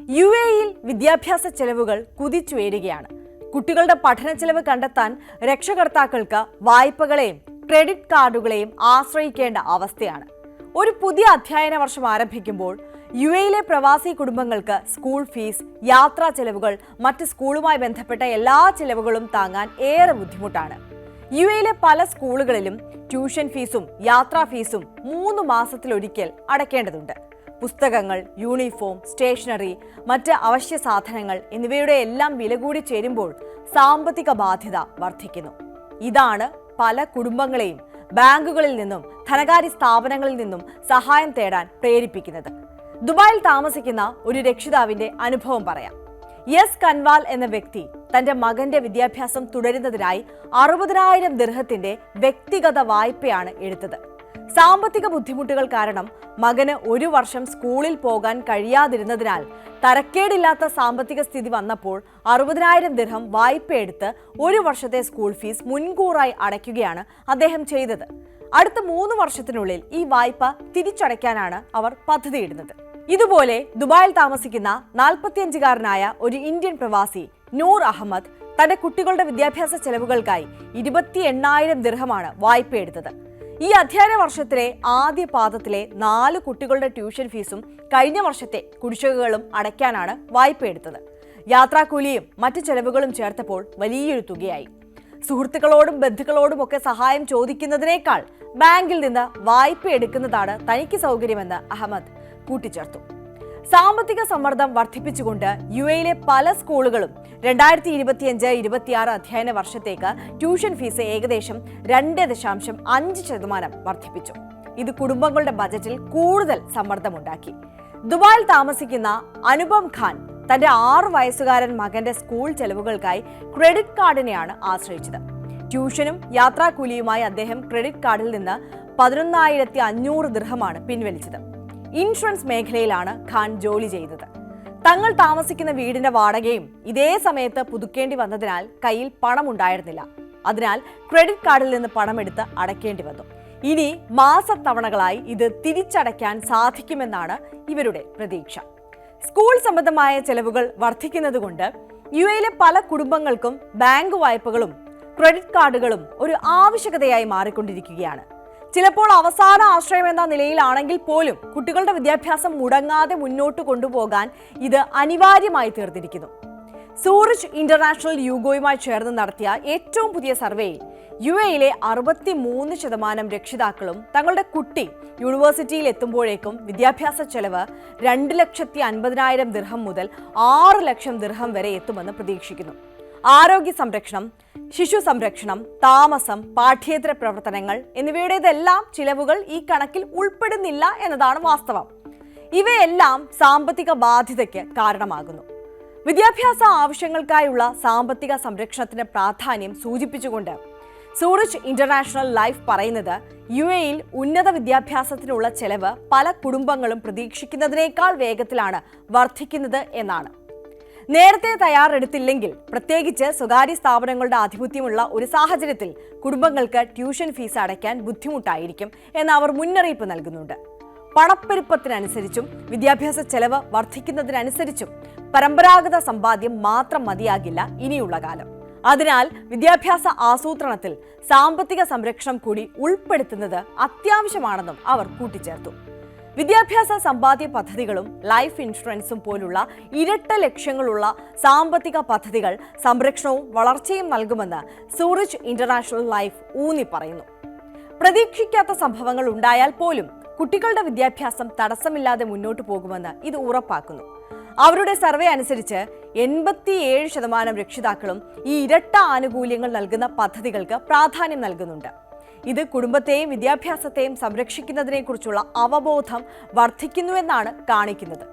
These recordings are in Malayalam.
യുഎഇയിൽ വിദ്യാഭ്യാസ ചെലവുകൾ കുതിച്ചുയരുകയാണ്. കുട്ടികളുടെ പഠന ചെലവ് കണ്ടെത്താൻ രക്ഷകർത്താക്കൾക്ക് വായ്പകളെയും ക്രെഡിറ്റ് കാർഡുകളെയും ആശ്രയിക്കേണ്ട അവസ്ഥയാണ്. ഒരു പുതിയ അധ്യയന വർഷം ആരംഭിക്കുമ്പോൾ യുഎഇയിലെ പ്രവാസി കുടുംബങ്ങൾക്ക് സ്കൂൾ ഫീസ്, യാത്രാ ചെലവുകൾ, മറ്റ് സ്കൂളുമായി ബന്ധപ്പെട്ട എല്ലാ ചെലവുകളും താങ്ങാൻ ഏറെ ബുദ്ധിമുട്ടാണ്. യുഎഇയിലെ പല സ്കൂളുകളിലും ട്യൂഷൻ ഫീസും യാത്രാ ഫീസും 3 മാസത്തിലൊരിക്കൽ അടയ്ക്കേണ്ടതുണ്ട്. പുസ്തകങ്ങൾ, യൂണിഫോം, സ്റ്റേഷനറി, മറ്റ് അവശ്യ സാധനങ്ങൾ എന്നിവയുടെ എല്ലാം വില കൂടി ചേരുമ്പോൾ സാമ്പത്തിക ബാധ്യത വർദ്ധിക്കുന്നു. ഇതാണ് പല കുടുംബങ്ങളെയും ബാങ്കുകളിൽ നിന്നും ധനകാര്യ സ്ഥാപനങ്ങളിൽ നിന്നും സഹായം തേടാൻ പ്രേരിപ്പിക്കുന്നത്. ദുബായിൽ താമസിക്കുന്ന ഒരു രക്ഷിതാവിന്റെ അനുഭവം പറയാം. യെസ് കൻവാൽ എന്ന വ്യക്തി തന്റെ മകന്റെ വിദ്യാഭ്യാസം തുടരുന്നതിനായി 60,000 ദിർഹത്തിന്റെ വ്യക്തിഗത വായ്പയാണ് എടുത്തത്. സാമ്പത്തിക ബുദ്ധിമുട്ടുകൾ കാരണം മകന് 1 വർഷം സ്കൂളിൽ പോകാൻ കഴിയാതിരുന്നതിനാൽ തരക്കേടില്ലാത്ത സാമ്പത്തിക സ്ഥിതി വന്നപ്പോൾ 60,000 ദിർഹം വായ്പയെടുത്ത് 1 വർഷത്തെ സ്കൂൾ ഫീസ് മുൻകൂറായി അടയ്ക്കുകയാണ് അദ്ദേഹം ചെയ്തത്. അടുത്ത 3 വർഷത്തിനുള്ളിൽ ഈ വായ്പ തിരിച്ചടയ്ക്കാനാണ് അവർ പദ്ധതിയിടുന്നത്. ഇതുപോലെ ദുബായിൽ താമസിക്കുന്ന 45-കാരനായ ഒരു ഇന്ത്യൻ പ്രവാസി നൂർ അഹമ്മദ് തന്റെ കുട്ടികളുടെ വിദ്യാഭ്യാസ ചെലവുകൾക്കായി 28,000 ദിർഹമാണ് വായ്പയെടുത്തത്. ഈ അധ്യയന വർഷത്തിലെ ആദ്യ പാദത്തിലെ 4 കുട്ടികളുടെ ട്യൂഷൻ ഫീസും കഴിഞ്ഞ വർഷത്തെ കുടിശ്ശികകളും അടയ്ക്കാനാണ് വായ്പയെടുത്തത്. യാത്രാക്കൂലിയും മറ്റു ചെലവുകളും ചേർത്തപ്പോൾ വലിയൊരു തുകയായി. സുഹൃത്തുക്കളോടും ബന്ധുക്കളോടും ഒക്കെ സഹായം ചോദിക്കുന്നതിനേക്കാൾ ബാങ്കിൽ നിന്ന് വായ്പ എടുക്കുന്നതാണ് തനിക്ക് സൗകര്യമെന്ന് അഹമ്മദ് കൂട്ടിച്ചേർത്തു. സാമ്പത്തിക സമ്മർദ്ദം വർദ്ധിപ്പിച്ചുകൊണ്ട് യുഎഇയിലെ പല സ്കൂളുകളും 2025-26 അധ്യയന വർഷത്തേക്ക് ട്യൂഷൻ ഫീസ് ഏകദേശം 2.5% വർദ്ധിപ്പിച്ചു. ഇത് കുടുംബങ്ങളുടെ ബജറ്റിൽ കൂടുതൽ സമ്മർദ്ദമുണ്ടാക്കി. ദുബായിൽ താമസിക്കുന്ന അനുപം ഖാൻ തന്റെ 6 വയസ്സുകാരൻ മകന്റെ സ്കൂൾ ചെലവുകൾക്കായി ക്രെഡിറ്റ് കാർഡിനെയാണ് ആശ്രയിച്ചത്. ട്യൂഷനും യാത്രാക്കൂലിയുമായി അദ്ദേഹം ക്രെഡിറ്റ് കാർഡിൽ നിന്ന് 11,500 ദിർഹമാണ് പിൻവലിച്ചത്. ഇൻഷുറൻസ് മേഖലയിലാണ് ഖാൻ ജോലി ചെയ്തത്. തങ്ങൾ താമസിക്കുന്ന വീടിന്റെ വാടകയും ഇതേ സമയത്ത് പുതുക്കേണ്ടി വന്നതിനാൽ കയ്യിൽ പണമുണ്ടായിരുന്നില്ല. അതിനാൽ ക്രെഡിറ്റ് കാർഡിൽ നിന്ന് പണമെടുത്ത് അടയ്ക്കേണ്ടി വന്നു. ഇനി മാസത്തവണകളായി ഇത് തിരിച്ചടയ്ക്കാൻ സാധിക്കുമെന്നാണ് ഇവരുടെ പ്രതീക്ഷ. സ്കൂൾ സംബന്ധമായ ചെലവുകൾ വർദ്ധിക്കുന്നതുകൊണ്ട് യുഎഇയിലെ പല കുടുംബങ്ങൾക്കും ബാങ്ക് വായ്പകളും ക്രെഡിറ്റ് കാർഡുകളും ഒരു ആവശ്യകതയായി മാറിക്കൊണ്ടിരിക്കുകയാണ്. ചിലപ്പോൾ അവസാന ആശ്രയം എന്ന നിലയിലാണെങ്കിൽ പോലും കുട്ടികളുടെ വിദ്യാഭ്യാസം മുടങ്ങാതെ മുന്നോട്ട് കൊണ്ടുപോകാൻ ഇത് അനിവാര്യമായി തീർന്നിരിക്കുന്നു. സൂറിച്ച് ഇന്റർനാഷണൽ യൂഗോയുമായി ചേർന്ന് നടത്തിയ ഏറ്റവും പുതിയ സർവേയിൽ യുഎഇയിലെ 63% രക്ഷിതാക്കളും തങ്ങളുടെ കുട്ടി യൂണിവേഴ്സിറ്റിയിൽ എത്തുമ്പോഴേക്കും വിദ്യാഭ്യാസ ചെലവ് 2,50,000 ദിർഹം മുതൽ 6 ലക്ഷം ദിർഹം വരെ എത്തുമെന്ന് പ്രതീക്ഷിക്കുന്നു. ആരോഗ്യ സംരക്ഷണം, ശിശു സംരക്ഷണം, താമസം, പാഠ്യേതര പ്രവർത്തനങ്ങൾ എന്നിവയുടേതെല്ലാം ചിലവുകൾ ഈ കണക്കിൽ ഉൾപ്പെടുന്നില്ല എന്നതാണ് വാസ്തവം. ഇവയെല്ലാം സാമ്പത്തിക ബാധ്യതയ്ക്ക് കാരണമാകുന്നു. വിദ്യാഭ്യാസ ആവശ്യങ്ങൾക്കായുള്ള സാമ്പത്തിക സംരക്ഷണത്തിന് പ്രാധാന്യം സൂചിപ്പിച്ചുകൊണ്ട് സൂറിച്ച് ഇന്റർനാഷണൽ ലൈഫ് പറയുന്നത് യുഎഇയിൽ ഉന്നത വിദ്യാഭ്യാസത്തിനുള്ള ചെലവ് പല കുടുംബങ്ങളും പ്രതീക്ഷിക്കുന്നതിനേക്കാൾ വേഗത്തിലാണ് വർദ്ധിക്കുന്നത് എന്നാണ്. നേരത്തെ തയ്യാറെടുത്തില്ലെങ്കിൽ, പ്രത്യേകിച്ച് സ്വകാര്യ സ്ഥാപനങ്ങളുടെ ആധിപത്യമുള്ള ഒരു സാഹചര്യത്തിൽ കുടുംബങ്ങൾക്ക് ട്യൂഷൻ ഫീസ് അടയ്ക്കാൻ ബുദ്ധിമുട്ടായിരിക്കും എന്ന് അവർ മുന്നറിയിപ്പ് നൽകുന്നുണ്ട്. പണപ്പെരുപ്പത്തിനനുസരിച്ചും വിദ്യാഭ്യാസ ചെലവ് വർദ്ധിക്കുന്നതിനനുസരിച്ചും പരമ്പരാഗത സമ്പാദ്യം മാത്രം മതിയാകില്ല ഇനിയുള്ള കാലം. അതിനാൽ വിദ്യാഭ്യാസ ആസൂത്രണത്തിൽ സാമ്പത്തിക സംരക്ഷണം കൂടി ഉൾപ്പെടുത്തുന്നത് അത്യാവശ്യമാണെന്നും അവർ കൂട്ടിച്ചേർത്തു. വിദ്യാഭ്യാസ സമ്പാദ്യ പദ്ധതികളും ലൈഫ് ഇൻഷുറൻസും പോലുള്ള ഇരട്ട ലക്ഷ്യങ്ങളുള്ള സാമ്പത്തിക പദ്ധതികൾ സംരക്ഷണവും വളർച്ചയും നൽകുമെന്ന് സൂറിച്ച് ഇന്റർനാഷണൽ ലൈഫ് ഊന്നി പറയുന്നു. പ്രതീക്ഷിക്കാത്ത സംഭവങ്ങൾ ഉണ്ടായാൽ പോലും കുട്ടികളുടെ വിദ്യാഭ്യാസം തടസ്സമില്ലാതെ മുന്നോട്ട് പോകുമെന്ന് ഇത് ഉറപ്പാക്കുന്നു. അവരുടെ സർവേ അനുസരിച്ച് 87% രക്ഷിതാക്കളും ഈ ഇരട്ട ആനുകൂല്യങ്ങൾ നൽകുന്ന പദ്ധതികൾക്ക് പ്രാധാന്യം നൽകുന്നുണ്ട്. ഇത് കുടുംബത്തെയും വിദ്യാഭ്യാസത്തെയും സംരക്ഷിക്കുന്നതിനെക്കുറിച്ചുള്ള അവബോധം വർദ്ധിക്കുന്നുവെന്നാണ് കാണിക്കുന്നത്.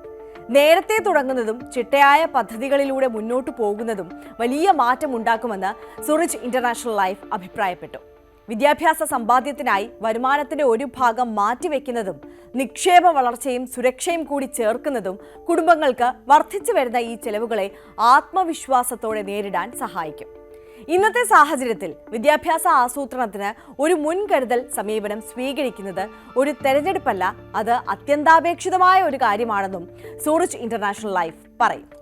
നേരത്തെ തുടങ്ങുന്നതും ചിട്ടയായ പദ്ധതികളിലൂടെ മുന്നോട്ടു പോകുന്നതും വലിയ മാറ്റമുണ്ടാക്കുമെന്ന് സൂറിച്ച് ഇന്റർനാഷണൽ ലൈഫ് അഭിപ്രായപ്പെട്ടു. വിദ്യാഭ്യാസ സമ്പാദ്യത്തിനായി വരുമാനത്തിന്റെ ഒരു ഭാഗം മാറ്റിവെക്കുന്നതും നിക്ഷേപ വളർച്ചയും സുരക്ഷയും കൂടി ചേർക്കുന്നതും കുടുംബങ്ങൾക്ക് വർദ്ധിച്ചു വരുന്ന ഈ ചെലവുകളെ ആത്മവിശ്വാസത്തോടെ നേരിടാൻ സഹായിക്കും. ഇന്നത്തെ സാഹചര്യത്തിൽ വിദ്യാഭ്യാസ ആസൂത്രണത്തിന് ഒരു മുൻകരുതൽ സമീപനം സ്വീകരിക്കുന്നത് ഒരു തെരഞ്ഞെടുപ്പല്ല, അത് അത്യന്താപേക്ഷിതമായ ഒരു കാര്യമാണെന്നും സൂറിച്ച് ഇന്റർനാഷണൽ ലൈഫ് പറയുന്നു.